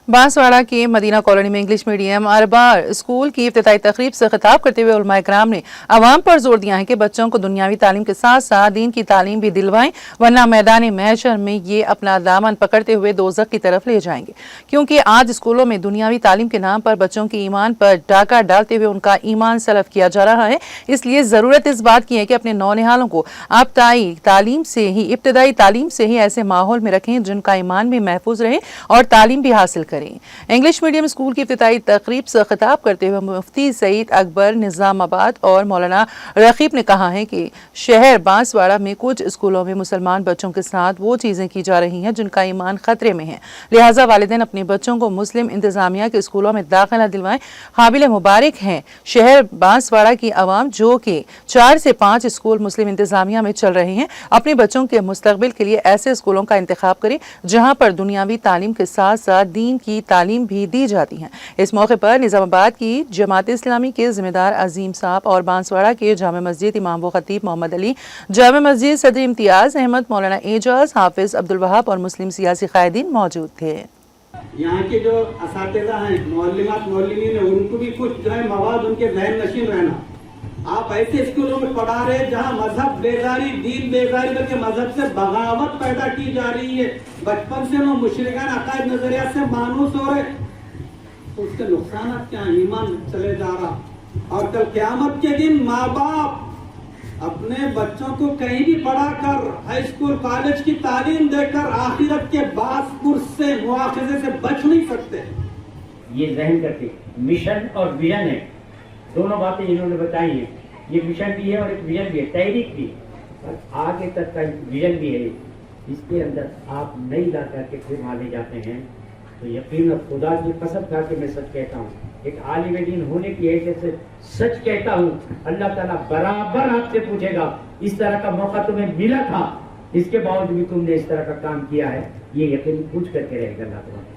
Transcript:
बांसवाड़ा के Medina colony में English medium अरबार school की इफ्तिताई तकरीब से खिताब करते हुए उलमा इकराम ने अवाम पर जोर दिया है कि बच्चों को दुनियावी तालीम के साथ साथ दीन की तालीम भी दिलवाएं, वरना मैदान महशर में ये अपना दामन पकड़ते हुए दोज़ख की तरफ ले जाएंगे। क्योंकि आज स्कूलों में दुनियावी तालीम के नाम पर बच्चों के ईमान पर डाका डालते हुए उनका ईमान सलफ किया जा रहा है। इसलिए ज़रूरत इस बात की है कि अपने नौनिहालों को इब्तदाई तालीम से ही ऐसे माहौल में रखें जिनका ईमान भी महफूज रहे और तालीम भी हासिल करें। इंग्लिश मीडियम स्कूल की इफ्तिताई तकरीब से खिताब करते हुए मुफ्ती सईद अकबर निजामाबाद और मौलाना रकीब ने कहा है कि शहर बांसवाड़ा में कुछ स्कूलों में मुसलमान बच्चों के साथ वो चीज़ें की जा रही हैं जिनका ईमान खतरे में है, लिहाजा वालिदैन अपने बच्चों को मुस्लिम इंतजामिया के स्कूलों में दाखिला दिलवाएं। काबिल मुबारक हैं शहर बांसवाड़ा की आवाम जो कि 4 से 5 स्कूल मुस्लिम इंतजामिया में चल रहे हैं। अपने बच्चों के मुस्तकबिल के लिए ऐसे स्कूलों का इंतखाब करें जहाँ पर दुनियावी तालीम के साथ साथ दीन की तालीम भी दी जाती है। इस मौके पर निजामाबाद की जमात इस्लामी के जिम्मेदार अजीम साहब और बांसवाड़ा के जामे मस्जिद इमाम व खतीब मोहम्मद अली, जामे मस्जिद सदर इम्तियाज अहमद, मौलाना एजाज, हाफिज अब्दुल वहाब और मुस्लिम सियासी कायदीन मौजूद थे। यहाँ के जो असातिज़ा हैं, मौल्लिमात मौल्लिमीन हैं, उनको भी कुछ जो है मवाद उनके ज़हन नशीन रहना। आप ऐसे स्कूलों में पढ़ा रहे जहाँ मजहब बेदारी, दीन बेदारी बल्कि मजहब से बगावत पैदा की जा रही है। बचपन से वो मुशरिकाना अकायद नजरिया से मानूस हो रहे, उसके नुकसान क्या, ईमान चले जा रहा। और कल क़यामत के दिन माँ बाप अपने बच्चों को कहीं भी पढ़ा कर, हाई स्कूल कॉलेज की तालीम देकर आखिरत के बास से मुआखजे से बच नहीं सकते। ये जहन करके मिशन और विजन है, दोनों बातें इन्होंने बताई हैं। ये मिशन भी है और एक विजन भी है, तहरीक भी और आगे तक का विजन भी है। इसके अंदर आप नहीं ला करके फिर वहाँ ले जाते हैं तो यकीन खुदा की कसम खा के मैं सच कहता हूँ, एक आलिम दीन होने की हैसियत से सच कहता हूँ, अल्लाह ताला बराबर आपसे पूछेगा इस तरह का मौका तुम्हें मिला था, इसके बावजूद भी तुमने इस तरह का काम किया है, ये यकीन पूछ करके रहेगा अल्लाह ताला।